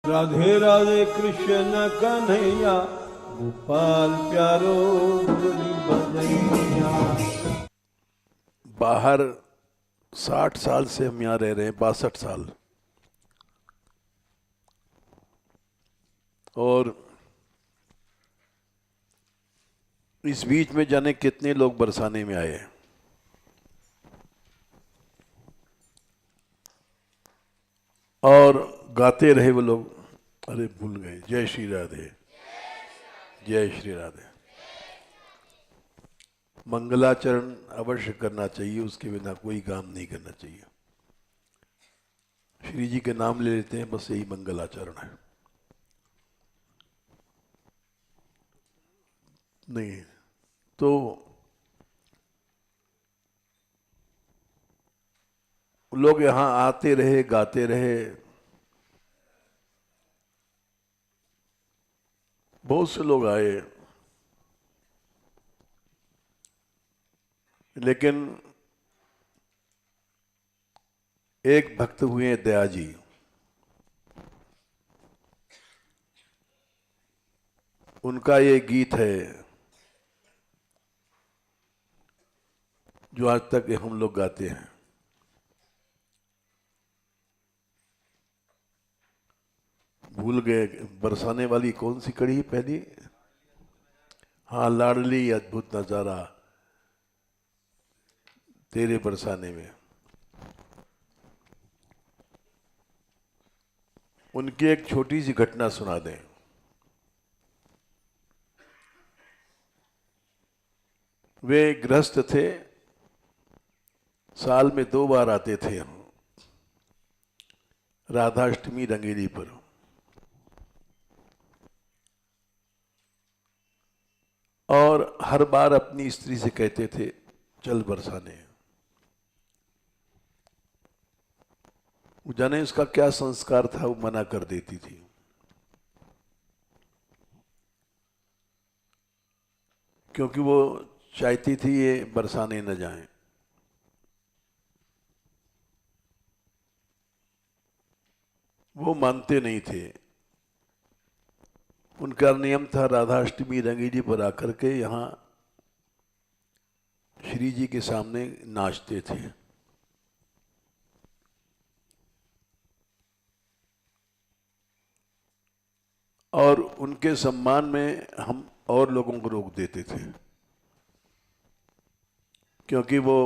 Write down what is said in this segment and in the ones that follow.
राधे राधे कृष्ण कन्हैया, गोपाल प्यारो मुरली बजैया। बाहर 60 साल से हम यहाँ रह रहे हैं, 62 साल। और इस बीच में जाने कितने लोग बरसाने में आए। और गाते रहे वो लोग। अरे भूल गए, जय श्री राधे, जय श्री राधे। मंगलाचरण अवश्य करना चाहिए, उसके बिना कोई काम नहीं करना चाहिए। श्री जी के नाम ले लेते हैं, बस यही मंगलाचरण है। नहीं तो लोग यहाँ आते रहे, गाते रहे। बहुत से लोग आए, लेकिन एक भक्त हुए दया जी। उनका ये गीत है जो आज तक हम लोग गाते हैं। भूल गए, बरसाने वाली कौन सी कड़ी पहली? हाँ, लाडली अद्भुत नजारा तेरे बरसाने में। उनकी एक छोटी सी घटना सुना दें। वे गृहस्थ थे, साल में 2 बार आते थे हम राधाष्टमी रंगेली पर। और हर बार अपनी स्त्री से कहते थे चल बरसाने। वो जाने उसका क्या संस्कार था, वो मना कर देती थी। क्योंकि वो चाहती थी ये बरसाने न जाएं। वो मानते नहीं थे। उनका नियम था राधाष्टमी रंगीली पर आकर के यहाँ श्री जी के सामने नाचते थे। और उनके सम्मान में हम और लोगों को रोक देते थे, क्योंकि वो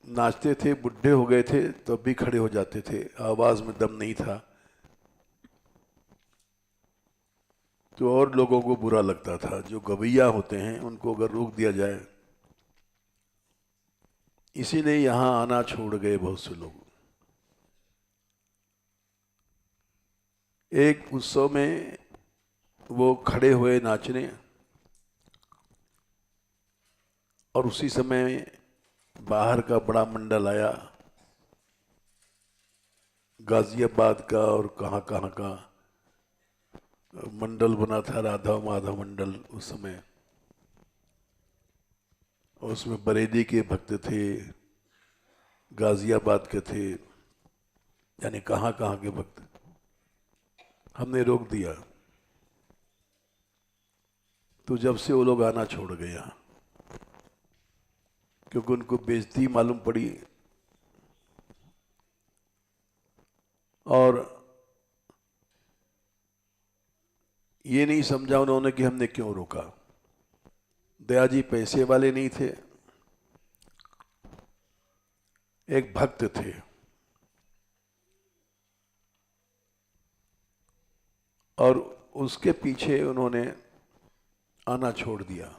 नाचते थे, बुढ़े हो गए थे तो भी खड़े हो जाते थे, आवाज में दम नहीं था। तो और लोगों को बुरा लगता था, जो गवैया होते हैं उनको अगर रोक दिया जाए। इसीलिए यहाँ आना छोड़ गए बहुत से लोग। एक उत्सव में वो खड़े हुए नाचने, और उसी समय बाहर का बड़ा मंडल आया, गाजियाबाद का और कहाँ कहाँ का मंडल बना था, राधा माधव मंडल उस समय। और उसमें बरेली के भक्त थे, गाजियाबाद के थे, यानी कहाँ कहाँ के भक्त। हमने रोक दिया, तो जब से वो लोग आना छोड़ गए यहाँ, क्योंकि उनको बेइज्जती मालूम पड़ी। और ये नहीं समझा उन्होंने कि हमने क्यों रोका। दया जी पैसे वाले नहीं थे, एक भक्त थे। और उसके पीछे उन्होंने आना छोड़ दिया।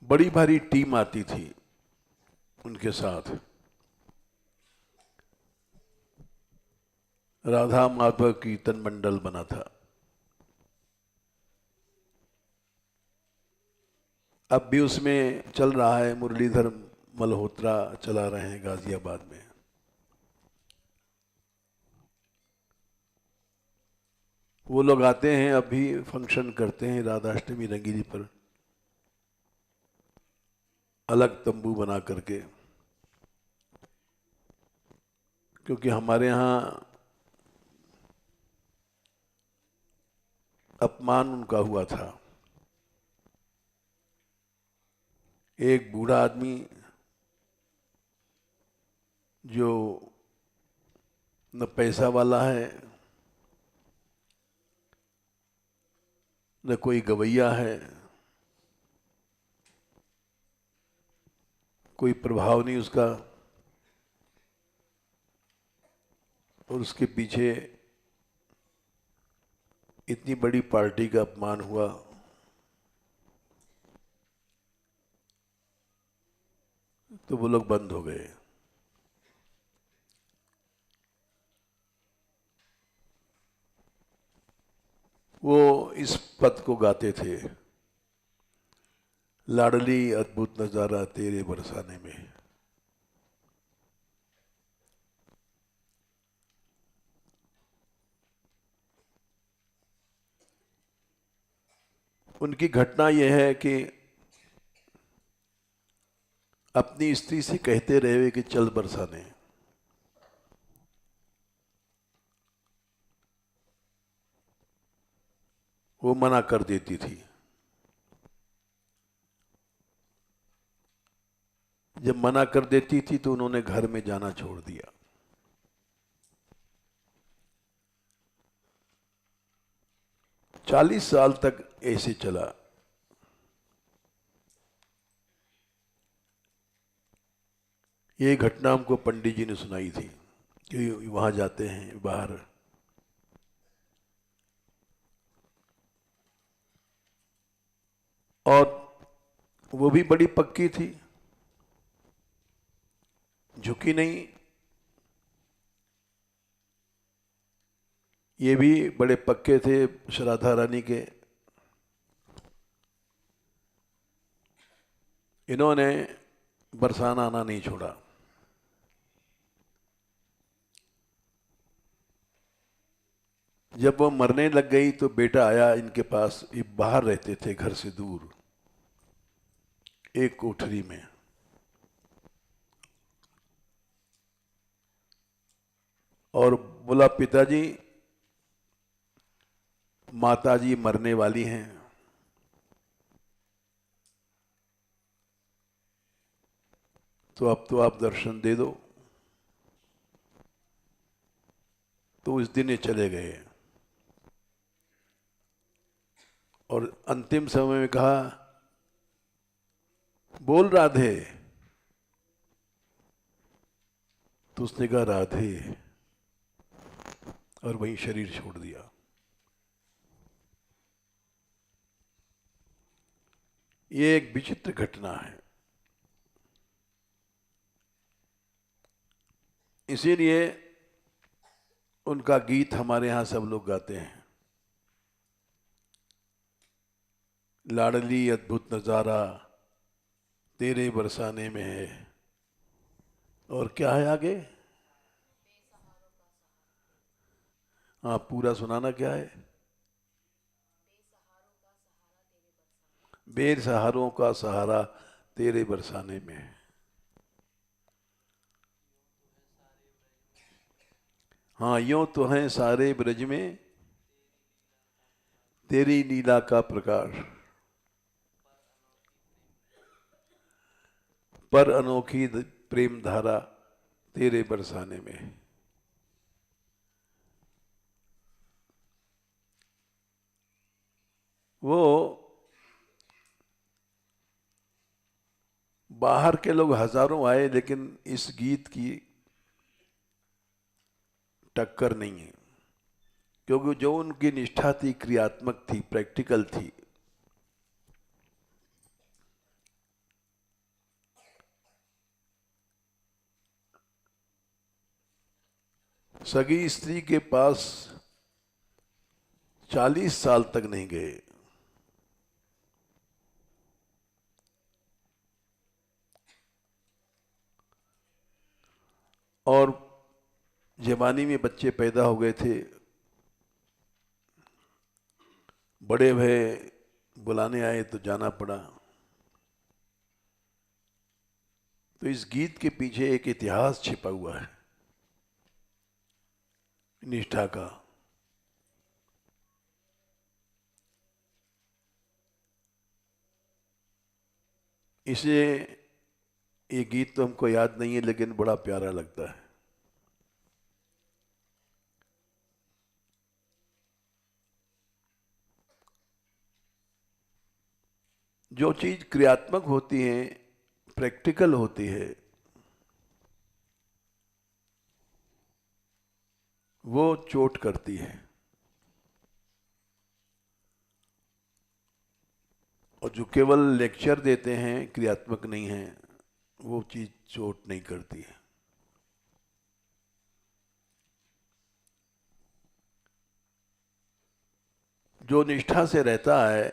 बड़ी भारी टीम आती थी उनके साथ। राधा माधव कीर्तन मंडल बना था। अब भी उसमें चल रहा है, मुरलीधर मल्होत्रा चला रहे हैं गाजियाबाद में। वो लोग आते हैं, अभी फंक्शन करते हैं राधाष्टमी रंगीली पर, अलग तंबू बना करके। क्योंकि हमारे यहाँ अपमान उनका हुआ था। एक बूढ़ा आदमी जो न पैसा वाला है न कोई गवैया है, कोई प्रभाव नहीं उसका, और उसके पीछे इतनी बड़ी पार्टी का अपमान हुआ। तो वो लोग बंद हो गए। वो इस पद को गाते थे, लाडली अद्भुत नजारा तेरे बरसाने में। उनकी घटना यह है कि अपनी स्त्री से कहते रहे कि चल बरसाने, वो मना कर देती थी। जब मना कर देती थी तो उन्होंने घर में जाना छोड़ दिया। चालीस साल तक ऐसे चला। ये घटना हमको पंडित जी ने सुनाई थी कि वहां जाते हैं बाहर, और वो भी बड़ी पक्की थी, झुकी नहीं। ये भी बड़े पक्के थे राधा रानी के। इन्होंने बरसाना आना नहीं छोड़ा। जब वो मरने लग गई तो बेटा आया इनके पास। ये बाहर रहते थे घर से दूर, एक कोठरी में। और बोला, पिताजी माताजी मरने वाली हैं, तो अब तो आप दर्शन दे दो। तो उस दिन ये चले गए और अंतिम समय में कहा, बोल राधे। तो उसने कहा राधे, और वहीं शरीर छोड़ दिया। ये एक विचित्र घटना है। इसीलिए उनका गीत हमारे यहां सब लोग गाते हैं, लाडली अद्भुत नजारा तेरे बरसाने में है। और क्या है आगे? हाँ, पूरा सुनाना। क्या है? बेसहारों का सहारा तेरे बरसाने में है। हाँ, यूं तो हैं सारे ब्रज में तेरी लीला का प्रकाश, पर अनोखी प्रेम धारा तेरे बरसाने में है। वो बाहर के लोग हजारों आए, लेकिन इस गीत की टक्कर नहीं है, क्योंकि जो उनकी निष्ठा थी, क्रियात्मक थी, प्रैक्टिकल थी। सगी स्त्री के पास 40 साल तक नहीं गए। और जवानी में बच्चे पैदा हो गए थे। बड़े भय बुलाने आए तो जाना पड़ा। तो इस गीत के पीछे एक इतिहास छिपा हुआ है। निष्ठा का। इसे ये गीत तो हमको याद नहीं है, लेकिन बड़ा प्यारा लगता है। जो चीज क्रियात्मक होती है, प्रैक्टिकल होती है, वो चोट करती है, और जो केवल लेक्चर देते हैं, क्रियात्मक नहीं है, वो चीज चोट नहीं करती है। जो निष्ठा से रहता है,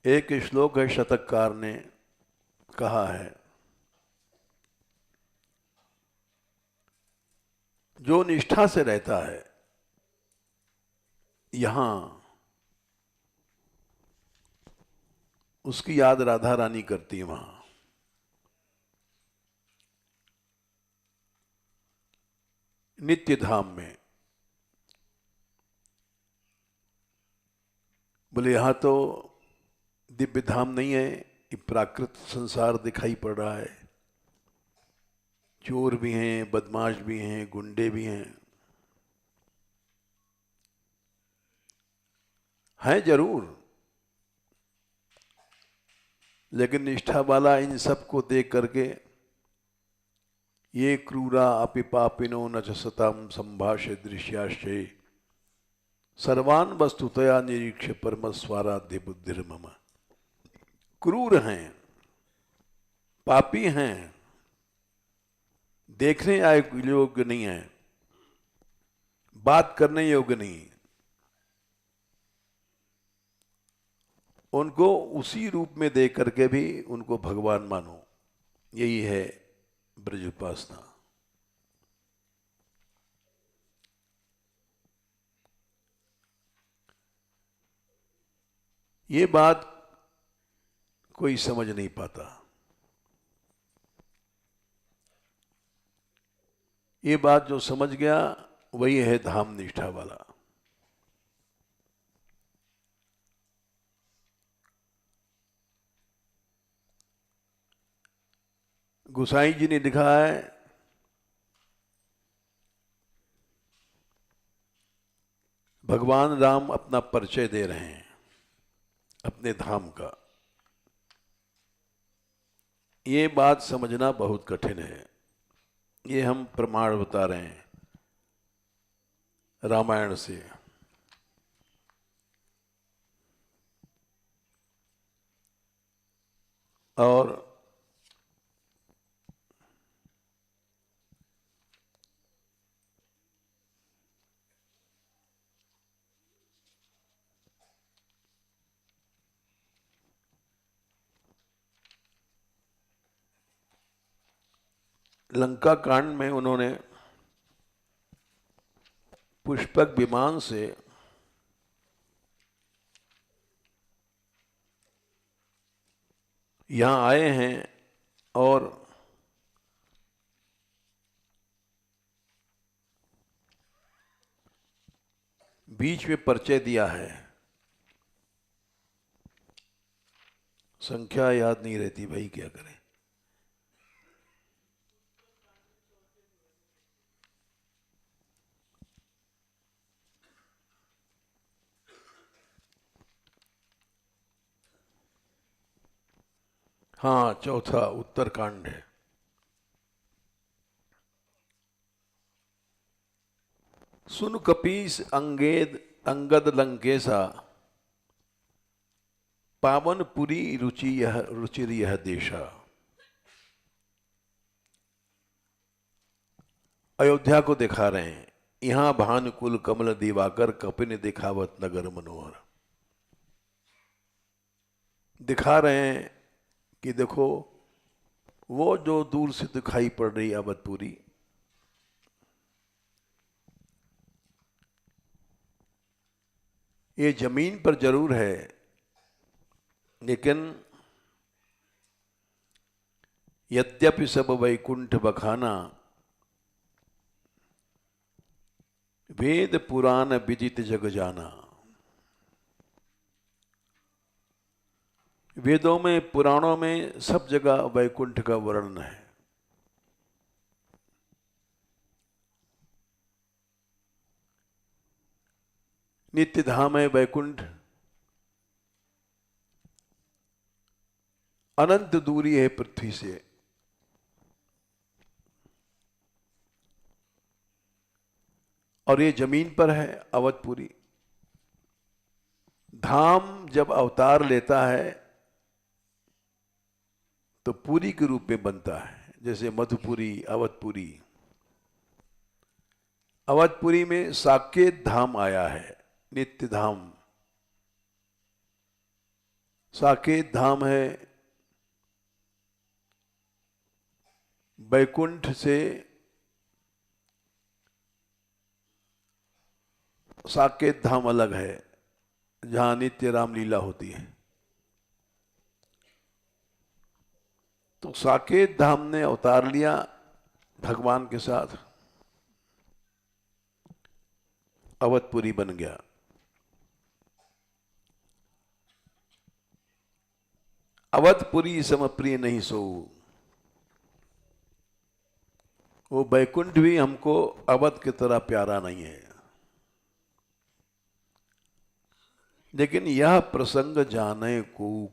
एक श्लोक है, शतककार ने कहा है, जो निष्ठा से रहता है यहां, उसकी याद राधा रानी करती है वहां। नित्य धाम में बोले यहां तो दिव्य धाम नहीं है, ये प्राकृत संसार दिखाई पड़ रहा है। चोर भी हैं, बदमाश भी हैं, गुंडे भी हैं जरूर, लेकिन निष्ठा वाला इन सबको देख करके, ये क्रूरा अपि पापिनो न च सताम संभाष्य दृश्याश्चै सर्वान वस्तुतया निरीक्ष्य परम स्वाराध्य बुद्धिर्मम। क्रूर हैं, पापी हैं, देखने योग्य नहीं है, बात करने योग्य नहीं, उनको उसी रूप में देख करके भी उनको भगवान मानो। यही है ब्रज उपासना। ये बात कोई समझ नहीं पाता। ये बात जो समझ गया वही है धाम निष्ठा वाला। गोसाई जी ने लिखा है, भगवान राम अपना परिचय दे रहे हैं अपने धाम का। ये बात समझना बहुत कठिन है। ये हम प्रमाण बता रहे हैं रामायण से। और लंका कांड में उन्होंने पुष्पक विमान से यहां आए हैं और बीच में परिचय दिया है। संख्या याद नहीं रहती भाई, क्या करें। हाँ, चौथा उत्तरकांड है। सुन कपीस अंगद लंकेशा, पावन पुरी रुचिर यह देशा। अयोध्या को दिखा रहे हैं, यहां भानुकुल कमल दिवाकर कपिन दिखावत नगर मनोहर। दिखा रहे हैं कि देखो, वो जो दूर से दिखाई पड़ रही अवधपुरी, ये जमीन पर जरूर है, लेकिन यद्यपि सब वैकुंठ बखाना, वेद पुराण विदित जग जाना। वेदों में, पुराणों में सब जगह वैकुंठ का वर्णन है। नित्य धाम है वैकुंठ, अनंत दूरी है पृथ्वी से। और ये जमीन पर है अवधपुरी। धाम जब अवतार लेता है तो पुरी के रूप में बनता है, जैसे मधुपुरी, अवधपुरी। अवधपुरी में साकेत धाम आया है, नित्य धाम। साकेत धाम है वैकुंठ से, साकेत धाम अलग है जहां नित्य रामलीला होती है। तो साकेत धाम ने अवतार लिया भगवान के साथ, अवधपुरी बन गया। अवधपुरी सम प्रिय नहीं सो। वो बैकुंठ भी हमको अवध की तरह प्यारा नहीं है। लेकिन यह प्रसंग जाने को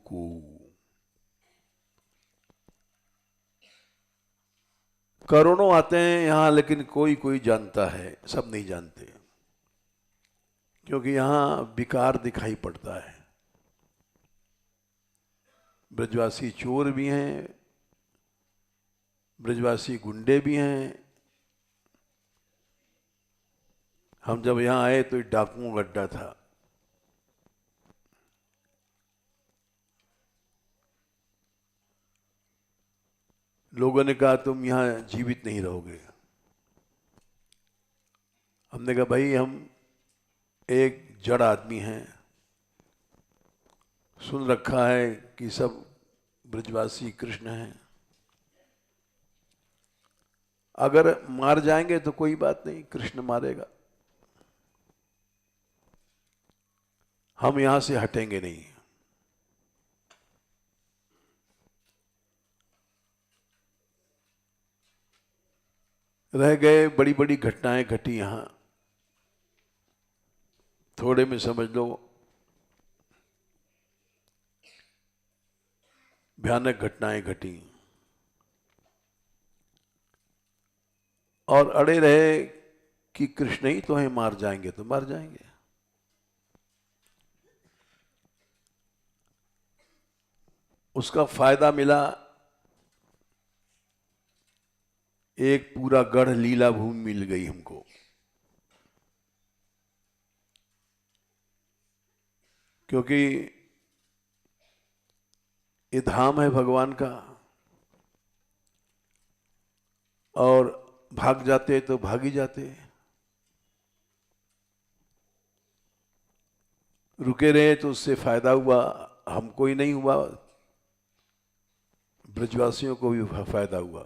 करोड़ों आते हैं यहां, लेकिन कोई कोई जानता है, सब नहीं जानते। क्योंकि यहां विकार दिखाई पड़ता है। ब्रजवासी चोर भी हैं, ब्रजवासी गुंडे भी हैं। हम जब यहां आए तो डाकुओं गड्ढा था। लोगों ने कहा तुम यहां जीवित नहीं रहोगे। हमने कहा भाई हम एक जड़ आदमी हैं, सुन रखा है कि सब ब्रजवासी कृष्ण हैं। अगर मार जाएंगे तो कोई बात नहीं, कृष्ण मारेगा, हम यहां से हटेंगे नहीं। रह गए, बड़ी बड़ी घटनाएं घटी यहां। थोड़े में समझ लो भयानक घटनाएं घटी। और अड़े रहे कि कृष्ण ही तो है, मार जाएंगे तो मार जाएंगे। उसका फायदा मिला, एक पूरा गढ़ लीला भूमि मिल गई हमको। क्योंकि ये धाम है भगवान का, और भाग जाते तो भाग ही जाते, रुके रहे तो उससे फायदा हुआ, हमको ही नहीं हुआ, ब्रजवासियों को भी फायदा हुआ।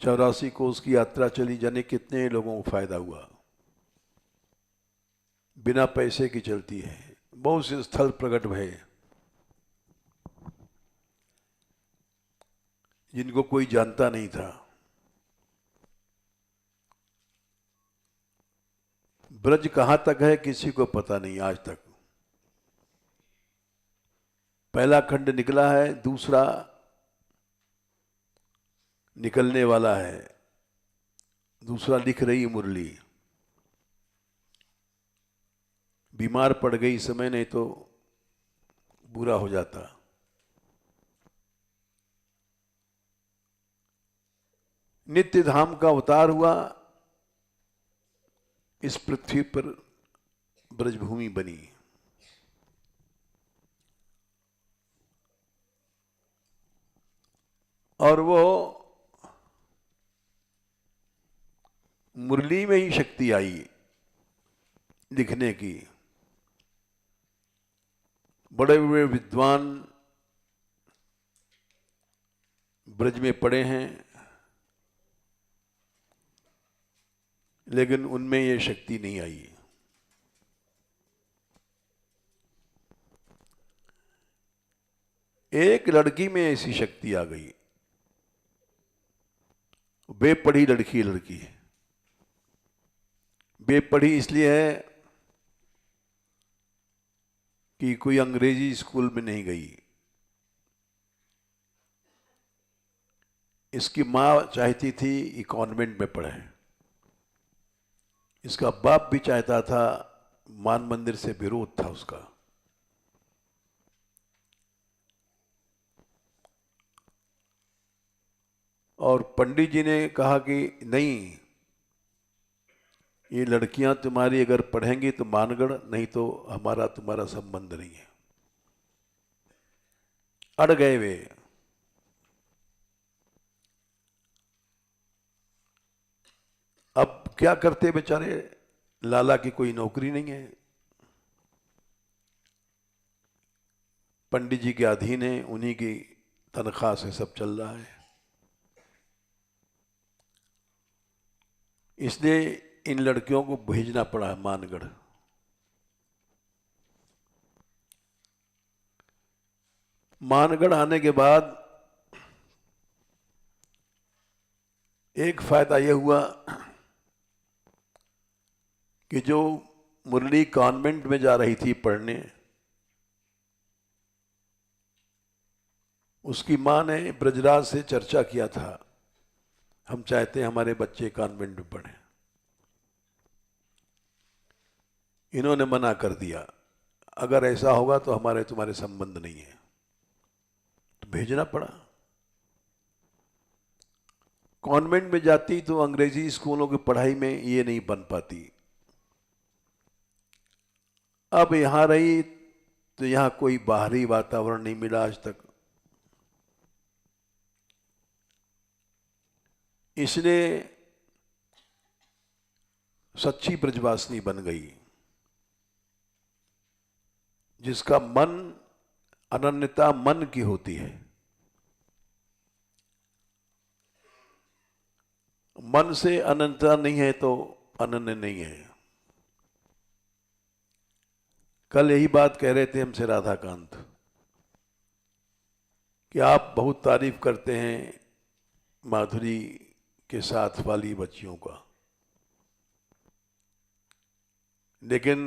84 कोस की यात्रा चली, जाने कितने लोगों को फायदा हुआ। बिना पैसे की चलती है। बहुत से स्थल प्रकट भय जिनको कोई जानता नहीं था। ब्रज कहां तक है किसी को पता नहीं आज तक। पहला खंड निकला है, दूसरा निकलने वाला है, दूसरा लिख रही मुरली। बीमार पड़ गई समय, नहीं तो बुरा हो जाता। नित्य धाम का अवतार हुआ, इस पृथ्वी पर ब्रजभूमि बनी। और वो मुरली में ही शक्ति आई लिखने की। बड़े बड़े विद्वान ब्रज में पड़े हैं, लेकिन उनमें ये शक्ति नहीं आई। एक लड़की में ऐसी शक्ति आ गई, बेपढ़ी लड़की है। बेपढ़ी इसलिए है कि कोई अंग्रेजी स्कूल में नहीं गई। इसकी माँ चाहती थी कि कॉन्वेंट में पढ़े, इसका बाप भी चाहता था, मान मंदिर से विरोध था उसका। और पंडित जी ने कहा कि नहीं, ये लड़कियां तुम्हारी अगर पढ़ेंगी तो मानगढ़, नहीं तो हमारा तुम्हारा संबंध नहीं है। अड़ गए वे। अब क्या करते बेचारे, लाला की कोई नौकरी नहीं है, पंडित जी के अधीन है, उन्हीं की तनख्वाह से सब चल रहा है। इसलिए इन लड़कियों को भेजना पड़ा मानगढ़। मानगढ़ आने के बाद एक फायदा यह हुआ कि जो मुरली कॉन्वेंट में जा रही थी पढ़ने, उसकी मां ने ब्रजराज से चर्चा किया था, हम चाहते हैं हमारे बच्चे कॉन्वेंट में पढ़ें। इन्होंने मना कर दिया, अगर ऐसा होगा तो हमारे तुम्हारे संबंध नहीं है। तो भेजना पड़ा। कॉन्वेंट में जाती तो अंग्रेजी स्कूलों की पढ़ाई में ये नहीं बन पाती। अब यहां रही तो यहां कोई बाहरी वातावरण नहीं मिला आज तक, इसलिए सच्ची ब्रजवासिनी बन गई, जिसका मन, अनन्यता मन की होती है। मन से अनन्यता नहीं है तो अनन्य नहीं है। कल यही बात कह रहे थे हमसे राधाकांत कि आप बहुत तारीफ करते हैं माधुरी के साथ वाली बच्चियों का, लेकिन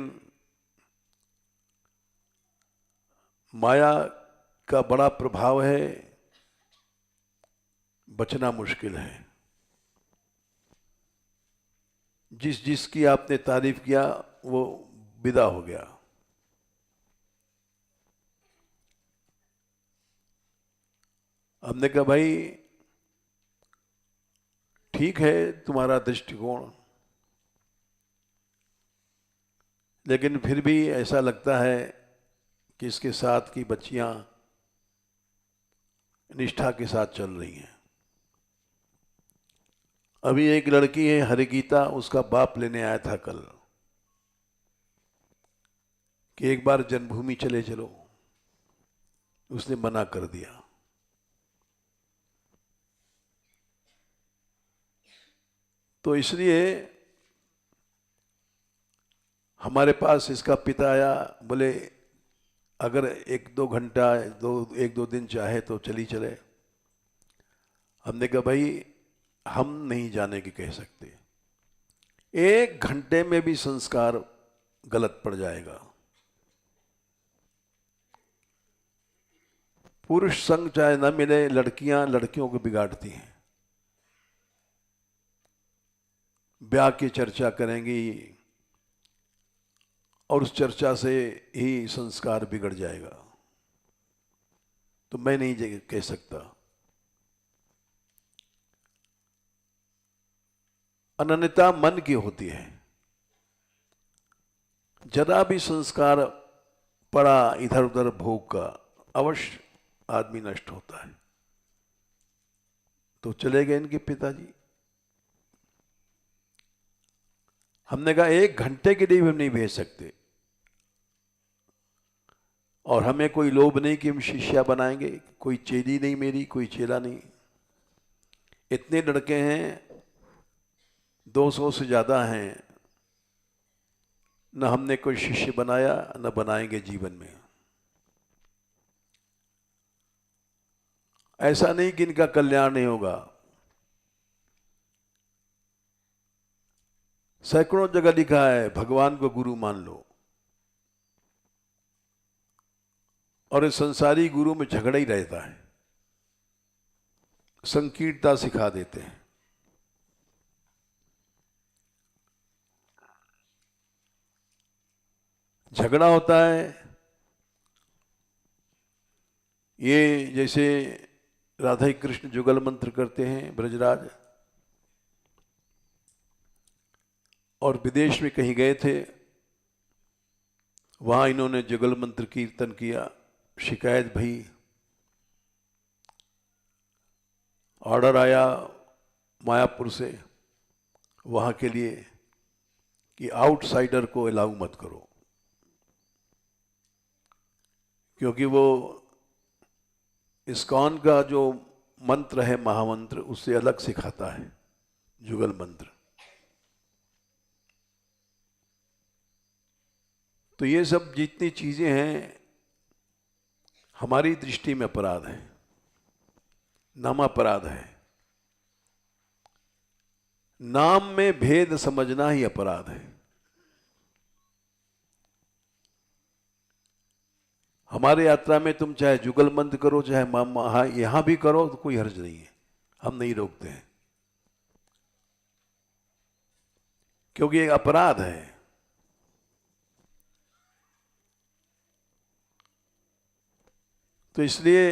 माया का बड़ा प्रभाव है, बचना मुश्किल है। जिसकी आपने तारीफ किया वो विदा हो गया। हमने कहा भाई ठीक है तुम्हारा दृष्टिकोण, लेकिन फिर भी ऐसा लगता है कि इसके साथ की बच्चियां निष्ठा के साथ चल रही हैं। अभी एक लड़की है हरिगीता, उसका बाप लेने आया था कल कि एक बार जन्मभूमि चले चलो, उसने मना कर दिया। तो इसलिए हमारे पास इसका पिता आया, बोले अगर एक दो घंटा एक दो दिन चाहे तो चली चले। हमने कहा भाई हम नहीं जाने की कह सकते, एक घंटे में भी संस्कार गलत पड़ जाएगा। पुरुष संग चाहे न मिले, लड़कियां लड़कियों को बिगाड़ती हैं। ब्याह की चर्चा करेंगी और उस चर्चा से ही संस्कार बिगड़ जाएगा। तो मैं नहीं कह सकता। अनन्यता मन की होती है। जरा भी संस्कार पड़ा इधर उधर भोग का, अवश्य आदमी नष्ट होता है। तो चले गए इनके पिताजी। हमने कहा एक घंटे के लिए भी हम नहीं भेज सकते, और हमें कोई लोभ नहीं कि हम शिष्या बनाएंगे। कोई चेली नहीं मेरी, कोई चेला नहीं। इतने लड़के हैं 200 से ज़्यादा हैं, न हमने कोई शिष्य बनाया न बनाएंगे जीवन में। ऐसा नहीं कि इनका कल्याण नहीं होगा। सैकड़ों जगह लिखा है भगवान को गुरु मान लो, और इस संसारी गुरु में झगड़ा ही रहता है, संकीर्णता सिखा देते हैं। झगड़ा होता है। ये जैसे राधा कृष्ण जुगल मंत्र करते हैं ब्रजराज, और विदेश में कहीं गए थे, वहां इन्होंने जुगल मंत्र कीर्तन किया। शिकायत भई, ऑर्डर आया मायापुर से वहां के लिए कि आउटसाइडर को अलाउ मत करो, क्योंकि वो इस्कॉन का जो मंत्र है महामंत्र उससे अलग सिखाता है जुगल मंत्र। तो ये सब जितनी चीजें हैं हमारी दृष्टि में अपराध है, नाम अपराध है। नाम में भेद समझना ही अपराध है। हमारे यात्रा में तुम चाहे जुगल मंत्र करो चाहे यहां भी करो तो कोई हर्ज नहीं है, हम नहीं रोकते हैं, क्योंकि एक अपराध है। तो इसलिए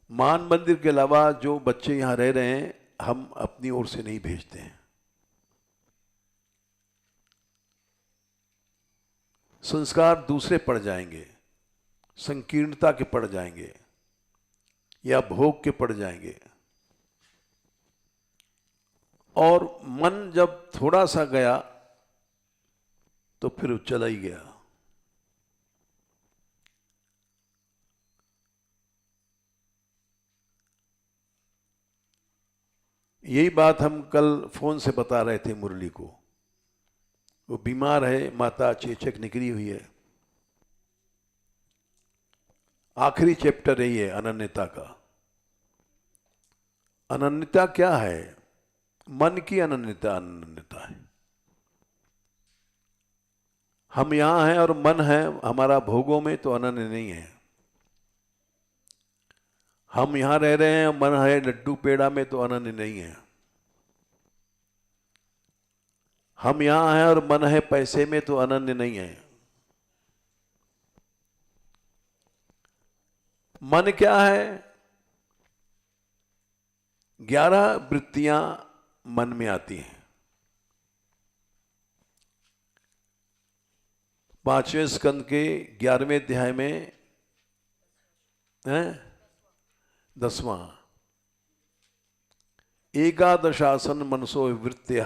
मान मंदिर के अलावा जो बच्चे यहां रह रहे हैं हम अपनी ओर से नहीं भेजते हैं। संस्कार दूसरे पड़ जाएंगे, संकीर्णता के पड़ जाएंगे या भोग के पड़ जाएंगे, और मन जब थोड़ा सा गया तो फिर चला ही गया। यही बात हम कल फोन से बता रहे थे मुरली को। वो बीमार है, माता चेचक निकली हुई है। आखिरी चैप्टर यही है अनन्यता का। अनन्यता क्या है? मन की अनन्यता अनन्यता है। हम यहां हैं और मन है हमारा भोगों में, तो अनन्य नहीं है। हम यहां रह रहे हैं, मन है लड्डू पेड़ा में, तो अनन्य नहीं है। हम यहां हैं और मन है पैसे में, तो अनन्य नहीं है। मन क्या है? 11 वृत्तियां मन में आती हैं। 5वें स्कंद के 11वें अध्याय में है 10वां, एकादशासन मनसो वृत्त्य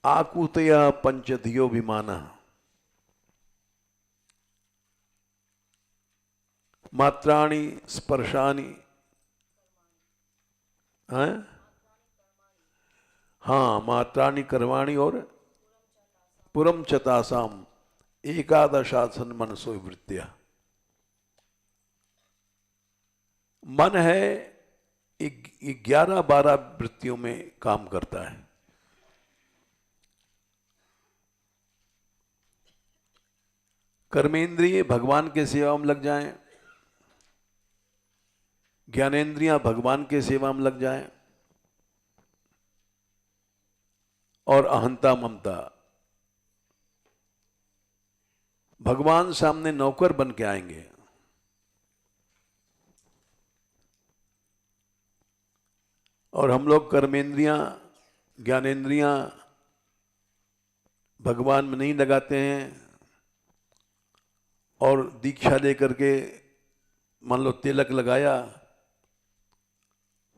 आकुतया पंचधियो विमानः मात्राणि स्पर्शानि, हाँ मात्राणि कर्माणि और पुरम चतासाम एकादशासन मनसो वृत्त्या। मन है 11-12 वृत्तियों में काम करता है। कर्मेंद्रिय भगवान के सेवा में लग जाएं, ज्ञानेंद्रियां भगवान के सेवा में लग जाएं, और अहंता ममता भगवान सामने नौकर बन के आएंगे। और हम लोग कर्मेंद्रियां ज्ञानेंद्रियां भगवान में नहीं लगाते हैं, और दीक्षा लेकर के मान लो तिलक लगाया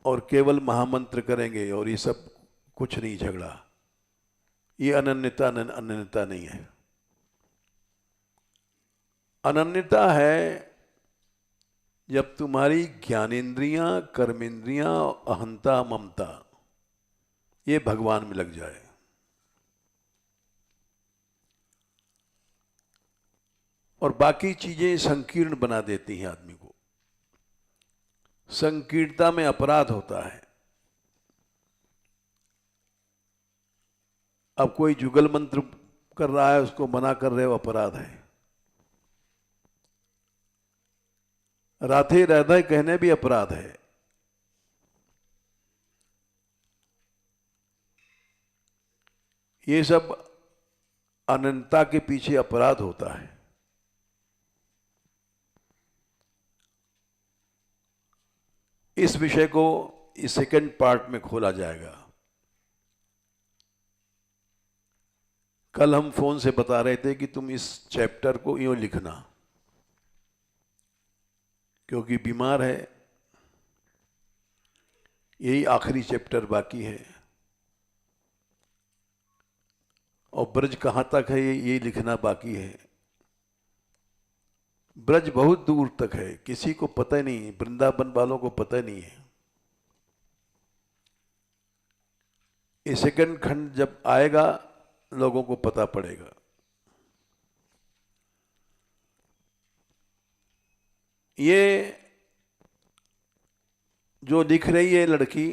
और केवल महामंत्र करेंगे, और ये सब कुछ नहीं, झगड़ा। ये अनन्यता अनन्यता नहीं है। अनन्यता है जब तुम्हारी ज्ञानेंद्रियां, कर्मेंद्रियां, अहंता, ममता ये भगवान में लग जाए, और बाकी चीजें संकीर्ण बना देती हैं आदमी को। संकीर्णता में अपराध होता है। अब कोई जुगल मंत्र कर रहा है, उसको मना कर रहे हो, अपराध है। राधे राधे कहने भी अपराध है। ये सब अनंतता के पीछे अपराध होता है। इस विषय को इस सेकंड पार्ट में खोला जाएगा। कल हम फोन से बता रहे थे कि तुम इस चैप्टर को यूं लिखना, क्योंकि बीमार है, यही आखिरी चैप्टर बाकी है, और ब्रज कहां तक है ये लिखना बाकी है। ब्रज बहुत दूर तक है, किसी को पता नहीं, वृंदावन वालों को पता नहीं है। ये सेकंड खंड जब आएगा लोगों को पता पड़ेगा। ये जो लिख रही है लड़की,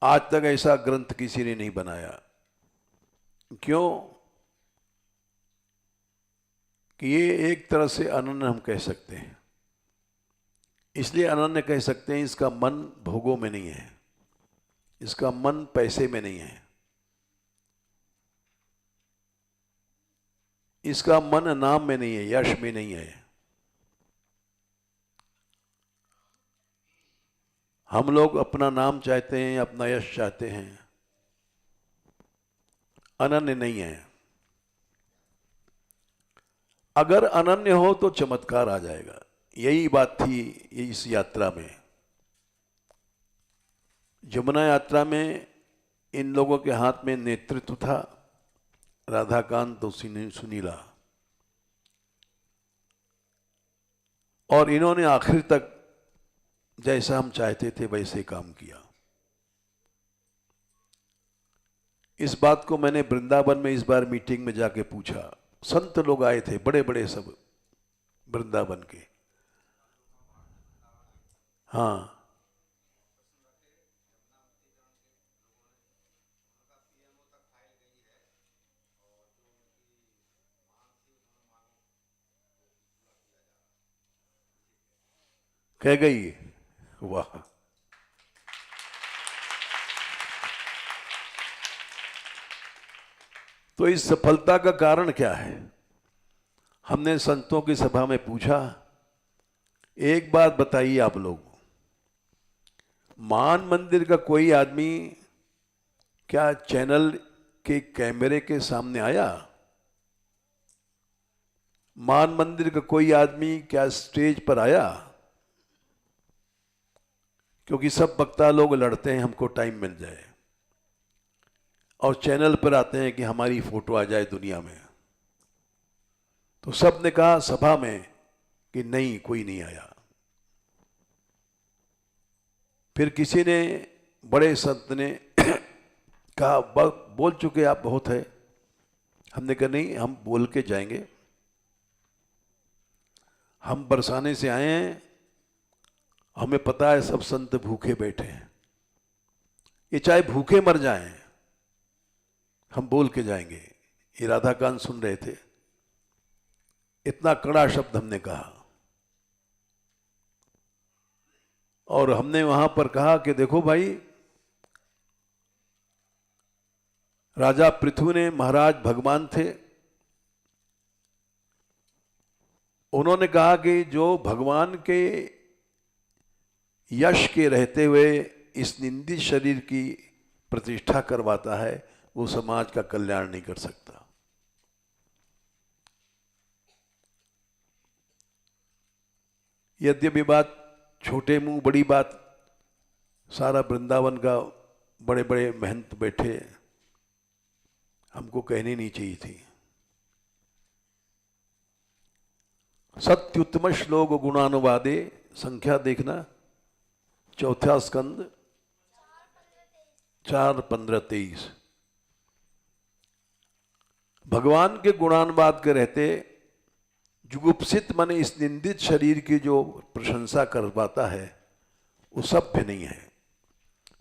आज तक ऐसा ग्रंथ किसी ने नहीं बनाया। क्यों? कि ये एक तरह से अनन्य हम कह सकते हैं। इसलिए अनन्य कह सकते हैं, इसका मन भोगों में नहीं है, इसका मन पैसे में नहीं है, इसका मन नाम में नहीं है, यश में नहीं है। हम लोग अपना नाम चाहते हैं, अपना यश चाहते हैं, अनन्य नहीं है। अगर अनन्य हो तो चमत्कार आ जाएगा। यही बात थी इस यात्रा में। यमुना यात्रा में इन लोगों के हाथ में नेतृत्व था, राधाकांत और सुनीला, और इन्होंने आखिर तक जैसा हम चाहते थे वैसे काम किया। इस बात को मैंने वृंदावन में इस बार मीटिंग में जाके पूछा। संत लोग आए थे, बड़े बड़े सब वृंदावन के। हाँ, कह गई। वाह! तो इस सफलता का कारण क्या है? हमने संतों की सभा में पूछा, एक बात बताइए आप लोग, मान मंदिर का कोई आदमी क्या चैनल के कैमरे के सामने आया? मान मंदिर का कोई आदमी क्या स्टेज पर आया? क्योंकि सब वक्ता लोग लड़ते हैं हमको टाइम मिल जाए, और चैनल पर आते हैं कि हमारी फोटो आ जाए दुनिया में। तो सब ने कहा सभा में कि नहीं, कोई नहीं आया। फिर किसी ने, बड़े संत ने कहा बोल चुके आप, बहुत है। हमने कहा नहीं, हम बोल के जाएंगे। हम बरसाने से आए हैं, हमें पता है सब संत भूखे बैठे हैं, ये चाहे भूखे मर जाएं, हम बोल के जाएंगे। ये राधाकांत सुन रहे थे, इतना कड़ा शब्द हमने कहा। और हमने वहां पर कहा कि देखो भाई, राजा पृथु ने, महाराज भगवान थे, उन्होंने कहा कि जो भगवान के यश के रहते हुए इस निंदित शरीर की प्रतिष्ठा करवाता है, वो समाज का कल्याण नहीं कर सकता। यद्यपि बात छोटे मुंह बड़ी बात, सारा वृंदावन का बड़े बड़े महंत बैठे, हमको कहनी नहीं चाहिए थी। सत्युत्तम श्लोक गुणानुवादे, संख्या देखना, चौथा स्कंद 4:15-23। भगवान के गुणानुवाद के रहते जुगुप्सित मन इस निंदित शरीर की जो प्रशंसा करवाता है वो सभ्य नहीं है।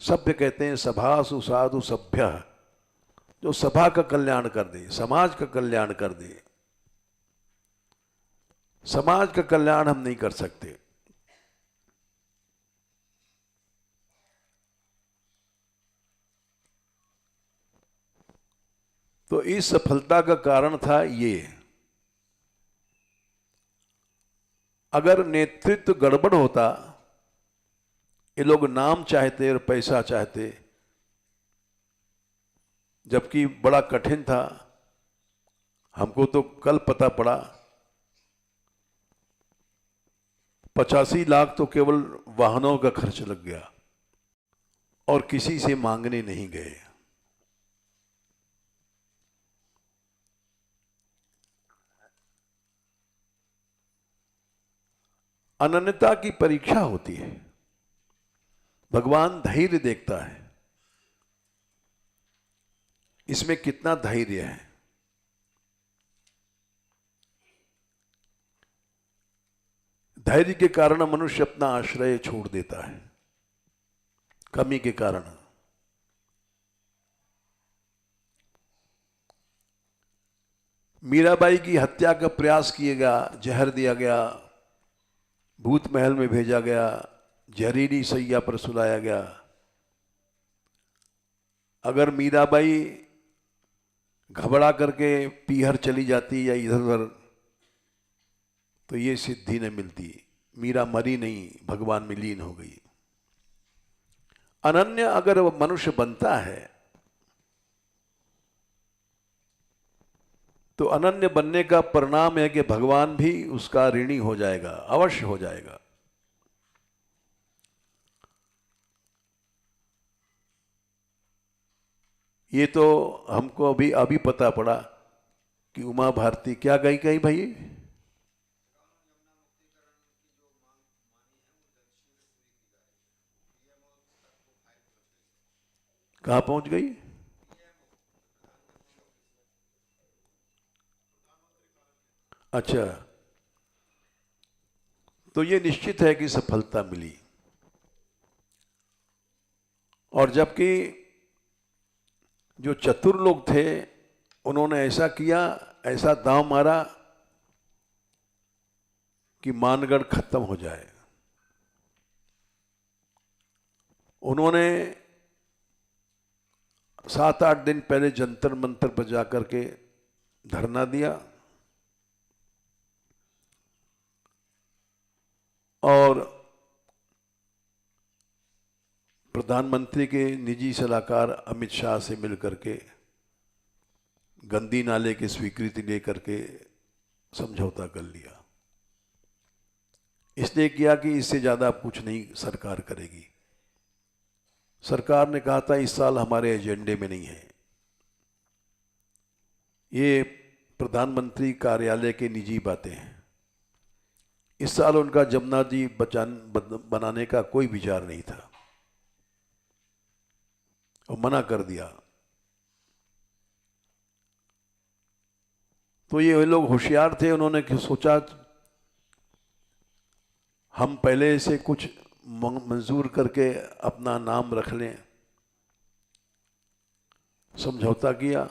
सभ्य कहते हैं सभासु साधु सभ्य, जो सभा का कल्याण कर दे, समाज का कल्याण कर दे। समाज का कल्याण हम नहीं कर सकते। तो इस सफलता का कारण था ये। अगर नेतृत्व गड़बड़ होता, ये लोग नाम चाहते और पैसा चाहते, जबकि बड़ा कठिन था। हमको तो कल पता पड़ा 85 लाख तो केवल वाहनों का खर्च लग गया और किसी से मांगने नहीं गए। अनन्यता की परीक्षा होती है। भगवान धैर्य देखता है, इसमें कितना धैर्य है। धैर्य के कारण मनुष्य अपना आश्रय छोड़ देता है, कमी के कारण। मीराबाई की हत्या का प्रयास किया गया, जहर दिया गया, भूत महल में भेजा गया, जहरीली सैया पर सुलाया गया। अगर मीराबाई घबरा करके पीहर चली जाती या इधर उधर तो ये सिद्धि न मिलती। मीरा मरी नहीं, भगवान में लीन हो गई। अनन्य अगर मनुष्य बनता है तो अनन्य बनने का परिणाम है कि भगवान भी उसका ऋणी हो जाएगा, अवश्य हो जाएगा। ये तो हमको अभी पता पड़ा कि उमा भारती क्या गई कही भाई, कहां पहुंच गई? अच्छा, तो ये निश्चित है कि सफलता मिली। और जबकि जो चतुर लोग थे उन्होंने ऐसा किया, ऐसा दांव मारा कि मानगढ़ खत्म हो जाए। उन्होंने 7-8 दिन पहले जंतर मंतर पर जाकर के धरना दिया और प्रधानमंत्री के निजी सलाहकार अमित शाह से मिलकर के गंदी नाले की स्वीकृति लेकर के समझौता कर लिया। इसलिए किया कि इससे ज़्यादा कुछ नहीं सरकार करेगी। सरकार ने कहा था इस साल हमारे एजेंडे में नहीं है। ये प्रधानमंत्री कार्यालय के निजी बातें हैं। इस साल उनका जमुना जी बनाने का कोई विचार नहीं था और मना कर दिया। तो ये लोग होशियार थे, उन्होंने सोचा हम पहले से कुछ मंजूर करके अपना नाम रख लें। समझौता किया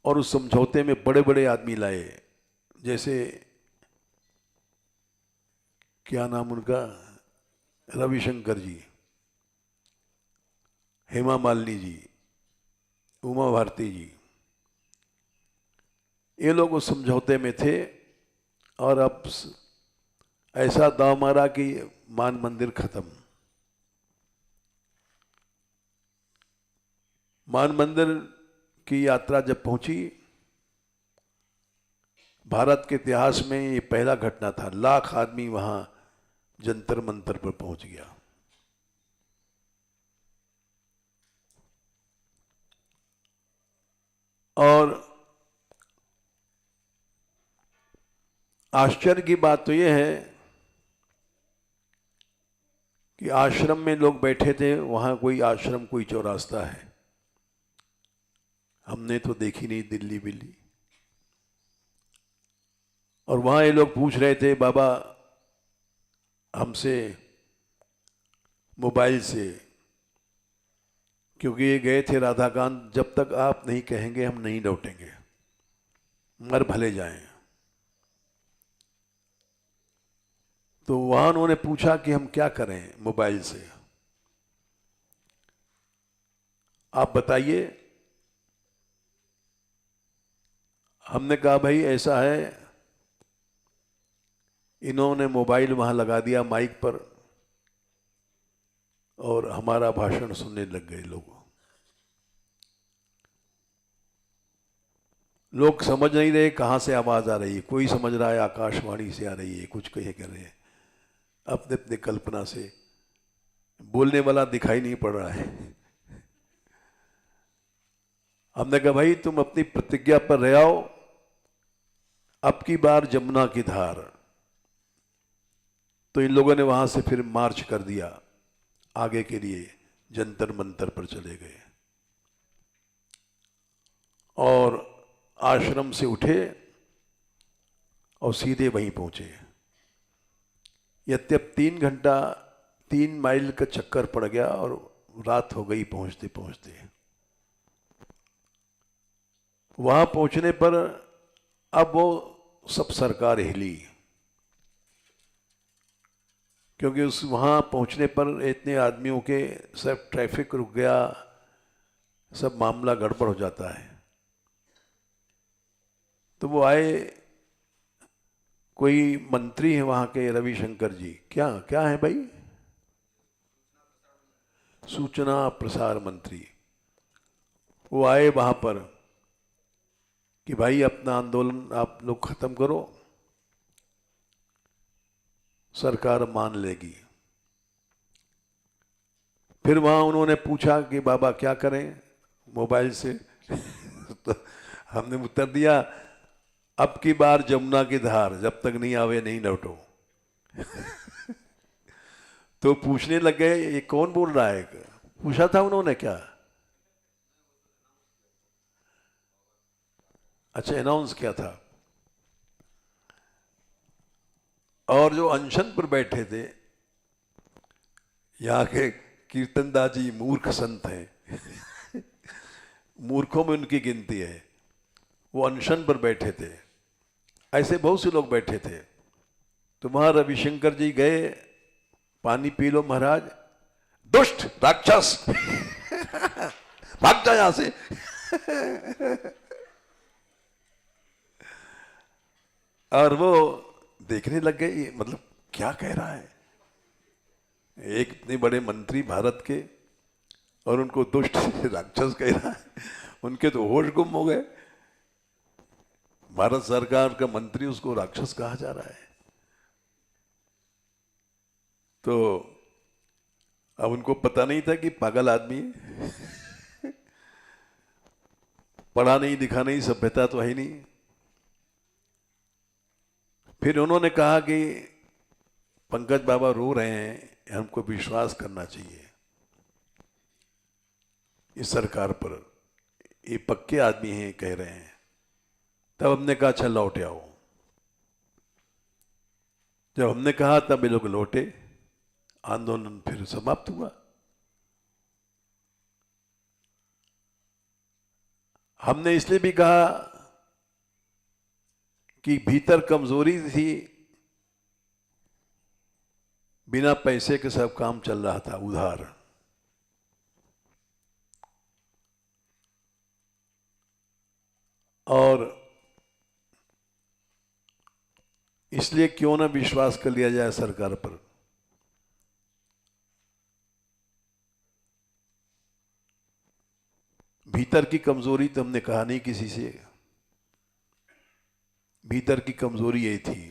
और उस समझौते में बड़े बड़े आदमी लाए, जैसे क्या नाम उनका, रविशंकर जी, हेमा मालिनी जी, उमा भारती जी। ये लोग उस समझौते में थे और अब ऐसा दांव मारा कि मान मंदिर खत्म। मान मंदिर की यात्रा जब पहुंची, भारत के इतिहास में ये पहला घटना था। 1 लाख आदमी वहां जंतर मंतर पर पहुंच गया। और आश्चर्य की बात तो यह है कि आश्रम में लोग बैठे थे, वहां कोई आश्रम कोई चौरास्ता है, हमने तो देखी नहीं दिल्ली बिल्ली। और वहां ये लोग पूछ रहे थे बाबा हमसे मोबाइल से, क्योंकि ये गए थे राधाकांत, जब तक आप नहीं कहेंगे हम नहीं लौटेंगे, मर भले जाएं। तो वहां उन्होंने पूछा कि हम क्या करें मोबाइल से, आप बताइए। हमने कहा भाई ऐसा है, इन्होंने मोबाइल वहां लगा दिया माइक पर और हमारा भाषण सुनने लग गए लोग। लोग समझ नहीं रहे कहां से आवाज आ रही है, कोई समझ रहा है आकाशवाणी से आ रही है, कुछ कहे कर रहे हैं अपने अपने कल्पना से, बोलने वाला दिखाई नहीं पड़ रहा है। हमने कहा भाई तुम अपनी प्रतिज्ञा पर रह आओ, अब की बार जमुना की धार। तो इन लोगों ने वहां से फिर मार्च कर दिया आगे के लिए, जंतर मंतर पर चले गए और आश्रम से उठे और सीधे वहीं पहुंचे। यद्यप 3 माइल का चक्कर पड़ गया और रात हो गई पहुंचते पहुंचते। वहां पहुंचने पर अब वो सब सरकार हिली, क्योंकि उस वहां पहुंचने पर इतने आदमियों के सब ट्रैफिक रुक गया, सब मामला गड़बड़ हो जाता है। तो वो आए, कोई मंत्री है वहां के, रविशंकर जी, क्या क्या है भाई, सूचना प्रसार मंत्री। वो आए वहां पर कि भाई अपना आंदोलन आप लोग खत्म करो, सरकार मान लेगी। फिर वहां उन्होंने पूछा कि बाबा क्या करें मोबाइल से। तो हमने उत्तर दिया अब की बार जमुना की धार, जब तक नहीं आवे नहीं लौटो। तो पूछने लग गए ये कौन बोल रहा है, पूछा था उन्होंने क्या, अच्छा अनाउंस किया था। और जो अनशन पर बैठे थे यहाँ के कीर्तनदास जी मूर्ख संत हैं, मूर्खों में उनकी गिनती है, वो अनशन पर बैठे थे, ऐसे बहुत से लोग बैठे थे। तो वहां रविशंकर जी गए, पानी पी लो महाराज, दुष्ट राक्षस भाग जा यहां से। और वो देखने लग गए मतलब क्या कह रहा है, एक इतने बड़े मंत्री भारत के और उनको दुष्ट राक्षस कह रहा है, उनके तो होश गुम हो गए। भारत सरकार का मंत्री उसको राक्षस कहा जा रहा है। तो अब उनको पता नहीं था कि पागल आदमी है, पढ़ा नहीं लिखा नहीं, सभ्यता तो है नहीं। फिर उन्होंने कहा कि पंकज बाबा रो रहे हैं, हमको विश्वास करना चाहिए इस सरकार पर, ये पक्के आदमी हैं कह रहे हैं। तब हमने कहा अच्छा लौटे आओ। जब हमने कहा तब ये लोग लौटे, आंदोलन फिर समाप्त हुआ। हमने इसलिए भी कहा कि भीतर कमजोरी थी, बिना पैसे के सब काम चल रहा था उधार। और इसलिए क्यों ना विश्वास कर लिया जाए सरकार पर। भीतर की कमजोरी तो हमने कहा नहीं किसी से, भीतर की कमजोरी ये थी।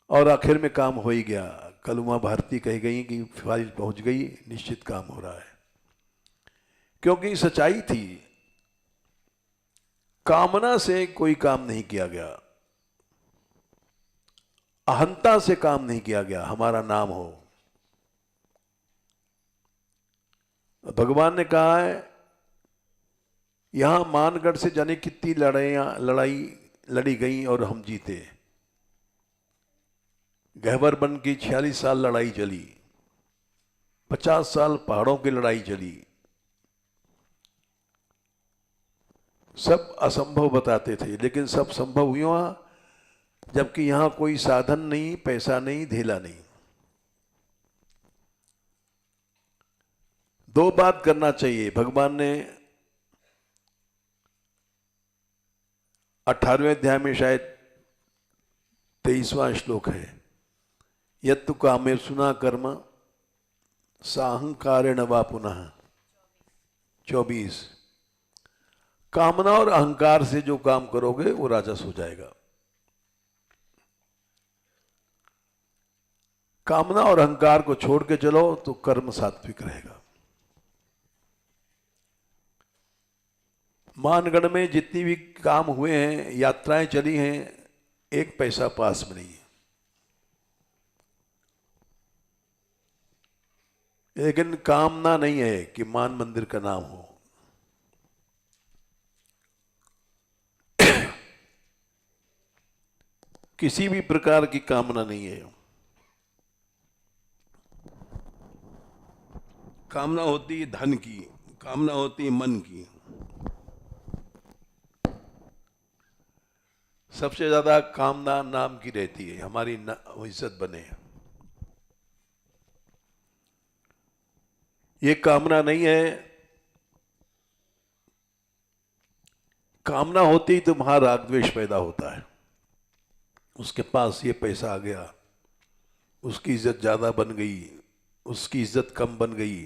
और आखिर में काम हो ही गया। कल उमा भारती कह गई कि फाइल पहुंच गई, निश्चित काम हो रहा है। क्योंकि सच्चाई थी कामना से कोई काम नहीं किया गया, अहंता से काम नहीं किया गया, हमारा नाम हो। भगवान ने कहा है, यहां मानगढ़ से जाने कितनी लड़ाई लड़ी गई और हम जीते। गहवर बन की 46 साल लड़ाई चली, 50 साल पहाड़ों की लड़ाई चली। सब असंभव बताते थे, लेकिन सब संभव हुआ जबकि यहां कोई साधन नहीं, पैसा नहीं, धेला नहीं। दो बात करना चाहिए। भगवान ने 18वें अध्याय में शायद 23वां श्लोक है, यत्तु कामे सुना कर्म साहंकारेण वा पुनः। 24, कामना और अहंकार से जो काम करोगे वो राजस हो जाएगा। कामना और अहंकार को छोड़ के चलो तो कर्म सात्विक रहेगा। मानगढ़ में जितनी भी काम हुए हैं, यात्राएं चली हैं, एक पैसा पास में नहीं है। लेकिन कामना नहीं है कि मान मंदिर का नाम हो। किसी भी प्रकार की कामना नहीं है। कामना होती है धन की, कामना होती है मन की। सबसे ज्यादा कामना नाम की रहती है, हमारी इज्जत बने। ये कामना नहीं है। कामना होती तो वहां राग द्वेष पैदा होता है। उसके पास ये पैसा आ गया, उसकी इज्जत ज्यादा बन गई, उसकी इज्जत कम बन गई।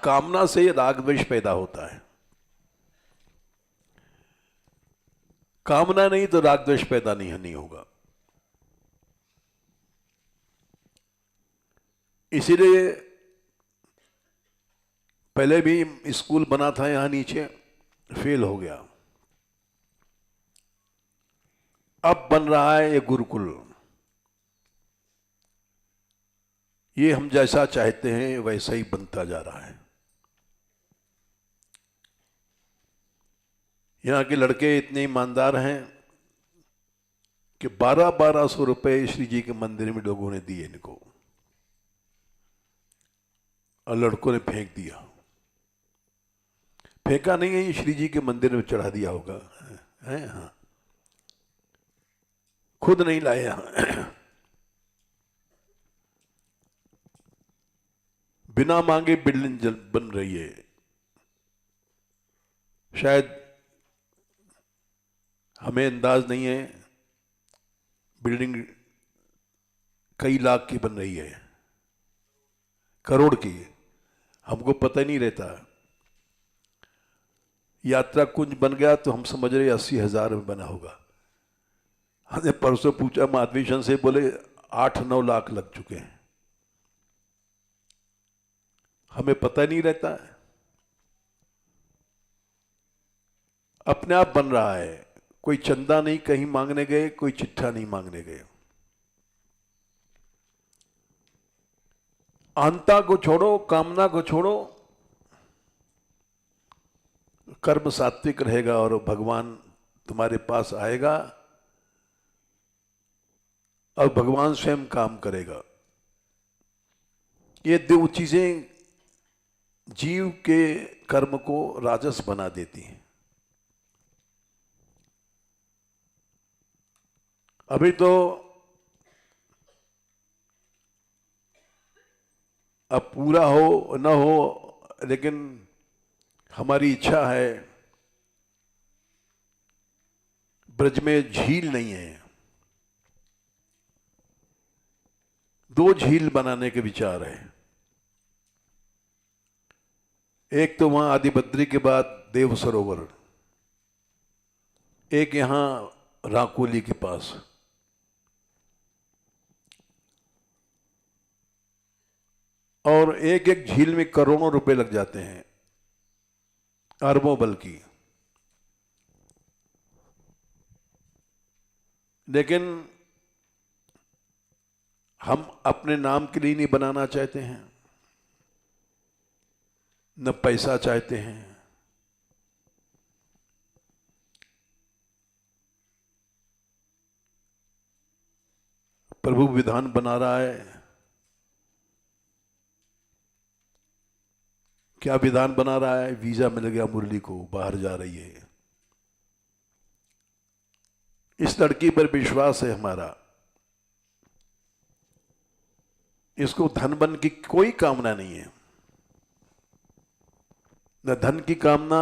कामना से राग द्वेष पैदा होता है। कामना नहीं तो राग द्वेष पैदा नहीं होगा। इसीलिए पहले भी स्कूल बना था यहां नीचे, फेल हो गया। अब बन रहा है ये गुरुकुल। ये हम जैसा चाहते हैं वैसा ही बनता जा रहा है। यहां के लड़के इतने ईमानदार हैं कि 1200 रुपए श्री जी के मंदिर में लोगों ने दिए इनको, और लड़कों ने फेंक दिया। फेंका नहीं है, ये श्री जी के मंदिर में चढ़ा दिया होगा है। हाँ, खुद नहीं लाए यहां। बिना मांगे बिल्डिंग बन रही है। शायद हमें अंदाज नहीं है, बिल्डिंग कई लाख की बन रही है, करोड़ की। हमको पता ही नहीं रहता। यात्रा कुंज बन गया तो हम समझ रहे 80,000 में बना होगा। हमने परसों पूछा माधवीशन से, बोले 8-9 लाख लग चुके हैं। हमें पता नहीं रहता है। अपने आप बन रहा है। कोई चंदा नहीं कहीं मांगने गए, कोई चिट्ठा नहीं मांगने गए। अहंता को छोड़ो, कामना को छोड़ो, कर्म सात्विक रहेगा और भगवान तुम्हारे पास आएगा और भगवान स्वयं काम करेगा। ये दो चीजें जीव के कर्म को राजस बना देती हैं। अभी तो अब पूरा हो न हो, लेकिन हमारी इच्छा है। ब्रज में झील नहीं है, 2 झील बनाने के विचार है। एक तो वहां आदिबद्री के बाद देव सरोवर, एक यहां राकोली के पास। और एक एक झील में करोड़ों रुपए लग जाते हैं, अरबों बल्कि। लेकिन हम अपने नाम के लिए नहीं बनाना चाहते हैं, न पैसा चाहते हैं। प्रभु विधान बना रहा है। क्या विधान बना रहा है? वीजा मिल गया मुरली को, बाहर जा रही है। इस लड़की पर विश्वास है हमारा। इसको धन बन की कोई कामना नहीं है, न धन की कामना,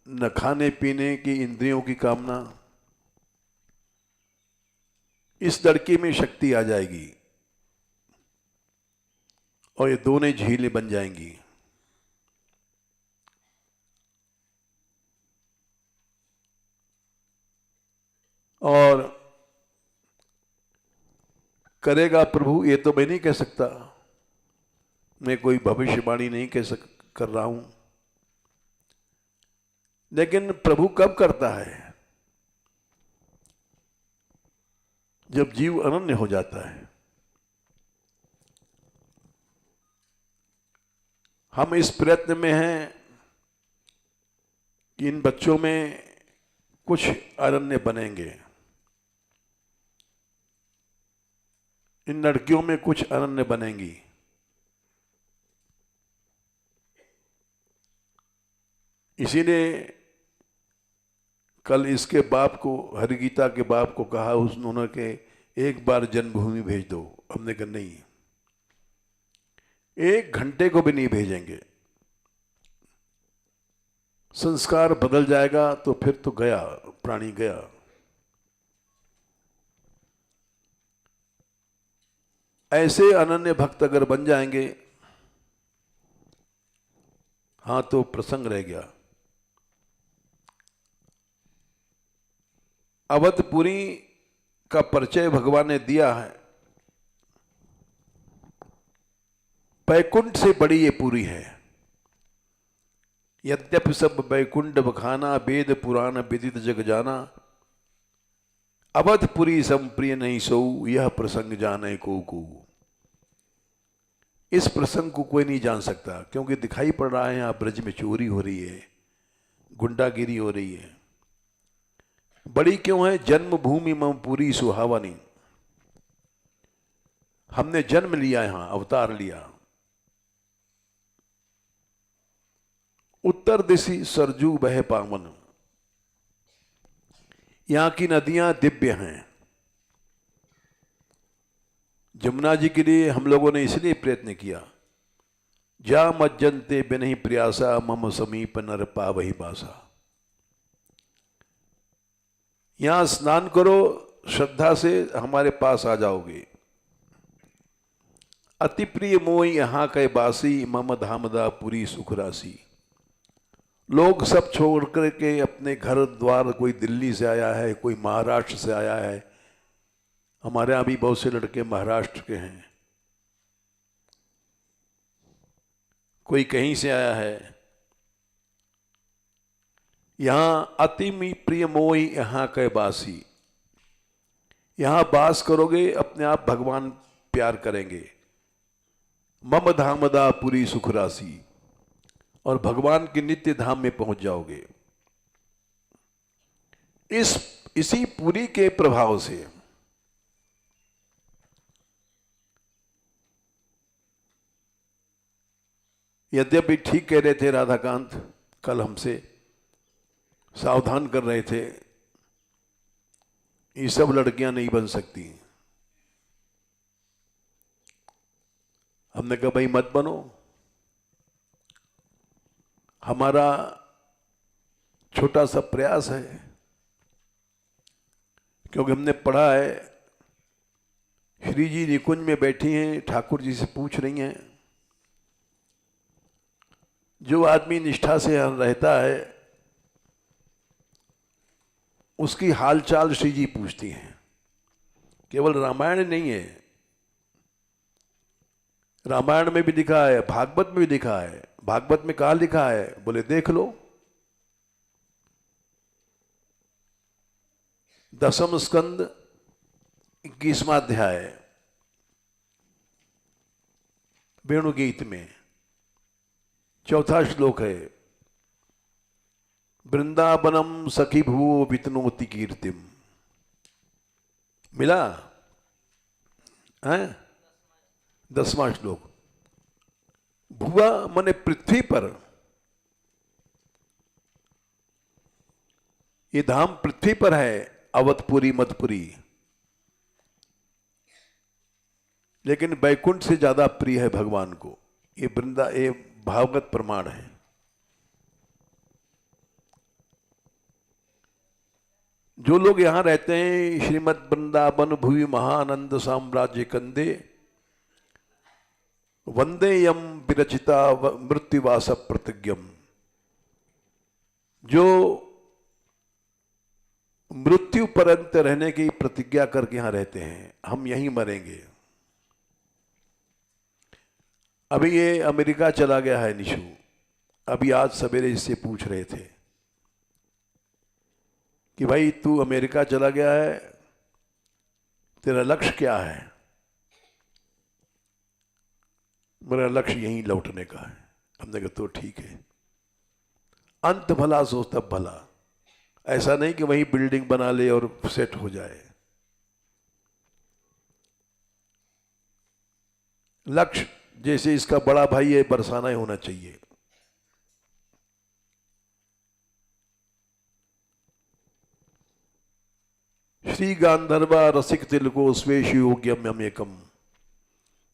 न खाने पीने की इंद्रियों की कामना। इस लड़की में शक्ति आ जाएगी और ये दोनों झीलें बन जाएंगी। और करेगा प्रभु, ये तो मैं नहीं कह सकता, मैं कोई भविष्यवाणी नहीं कर रहा हूं। लेकिन प्रभु कब करता है? जब जीव अनन्य हो जाता है। हम इस प्रयत्न में हैं कि इन बच्चों में कुछ अनन्य बनेंगे, इन लड़कियों में कुछ अनन्य बनेंगी। इसीलिए कल इसके बाप को, हरिगीता के बाप को कहा उन्होंने कि एक बार जन्मभूमि भेज दो। हमने कहा नहीं, 1 घंटे को भी नहीं भेजेंगे। संस्कार बदल जाएगा तो फिर तो गया, प्राणी गया। ऐसे अनन्य भक्त अगर बन जाएंगे, हाँ, तो प्रसंग रह गया। अवधपुरी का परिचय भगवान ने दिया है। बैकुंठ से बड़ी ये पुरी है। यद्यपि सब बैकुंठ बखाना, वेद पुराण विदित जग जाना, अवधपुरी संप्रिय नहीं सोऊ, यह प्रसंग जाने को। इस प्रसंग को कोई नहीं जान सकता, क्योंकि दिखाई पड़ रहा है यहां ब्रज में चोरी हो रही है, गुंडागिरी हो रही है। बड़ी क्यों है? जन्मभूमि मम पूरी सुहावनी। हमने जन्म लिया, यहां अवतार लिया। उत्तर दिशि सरजू बह पावन, यहां की नदियां दिव्य हैं। जमुना जी के लिए हम लोगों ने इसलिए प्रयत्न किया, जा मज्जनते बिनहि प्रयासा, मम समीप नर पावहि बासा। यहां स्नान करो, श्रद्धा से हमारे पास आ जाओगे। अति प्रिय मोई यहां के बासी, मम धामदा पुरी सुखरासी। लोग सब छोड़ करके अपने घर द्वार, कोई दिल्ली से आया है, कोई महाराष्ट्र से आया है। हमारे यहां भी बहुत से लड़के महाराष्ट्र के हैं, कोई कहीं से आया है। यहां अति प्रिय मोई यहां के बासी, यहां बास करोगे, अपने आप भगवान प्यार करेंगे। मम धामदा पुरी सुखरासी, और भगवान के नित्य धाम में पहुंच जाओगे। इसी पुरी के प्रभाव से यद्यपि ठीक कह रहे थे राधाकांत, कल हमसे सावधान कर रहे थे, ये सब लड़कियां नहीं बन सकती। हमने कहा भाई मत बनो। हमारा छोटा सा प्रयास है, क्योंकि हमने पढ़ा है, श्री जी निकुंज में बैठी हैं, ठाकुर जी से पूछ रही हैं। जो आदमी निष्ठा से रहता है, उसकी हालचाल श्री जी पूछती हैं। केवल रामायण नहीं है, रामायण में भी लिखा है, भागवत में भी लिखा है। भागवत में कहा लिखा है? बोले देख लो, 10वें स्कंद 21वां अध्याय वेणुगीत में 4था श्लोक है, वृंदावनम सखी भुवो वितनोति कीर्तिम। मिला है 10वां श्लोक। भुवा माने पृथ्वी पर, ये धाम पृथ्वी पर है, अवधपुरी मधपुरी, लेकिन बैकुंठ से ज्यादा प्रिय है भगवान को। ये भावगत प्रमाण है। जो लोग यहां रहते हैं, श्रीमद वृंदावन भुवि महानंद साम्राज्य कंदे वंदे यम विरचिता मृत्युवास प्रतिज्ञम, जो मृत्यु पर्यंत रहने की प्रतिज्ञा करके यहां रहते हैं, हम यहीं मरेंगे। अभी ये अमेरिका चला गया है निशु, अभी आज सवेरे इससे पूछ रहे थे कि भाई तू अमेरिका चला गया है, तेरा लक्ष्य क्या है? मेरा लक्ष्य यहीं लौटने का है। हमने कहा तो ठीक है, अंत भला सो तब भला। ऐसा नहीं कि वहीं बिल्डिंग बना ले और सेट हो जाए। लक्ष्य जैसे इसका बड़ा भाई है, बरसाना ही होना चाहिए। श्री गांधर्वा रसिक तिलको स्वेश योग्यम यमेकम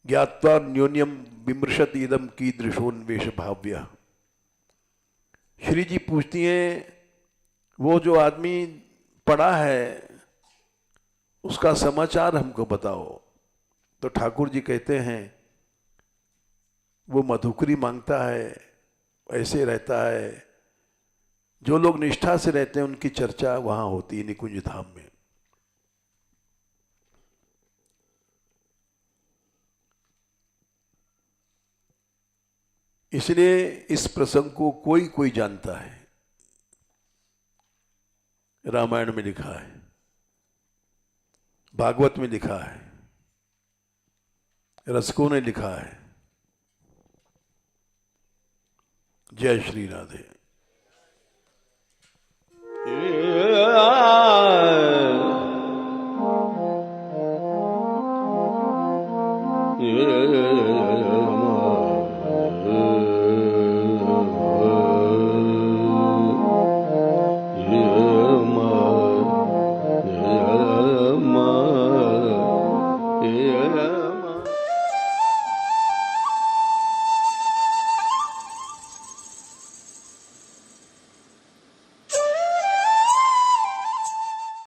ज्ञात्वा न्योन्यम विमृशत इदम की दृशोन्वेश भाव्य। श्री जी पूछती हैं, वो जो आदमी पड़ा है उसका समाचार हमको बताओ। तो ठाकुर जी कहते हैं, वो मधुकरी मांगता है, ऐसे रहता है। जो लोग निष्ठा से रहते हैं उनकी चर्चा वहां होती है निकुंज धाम में। इसलिए इस प्रसंग को कोई कोई जानता है। रामायण में लिखा है, भागवत में लिखा है, रसकों ने लिखा है। जय श्री राधे। Yeah.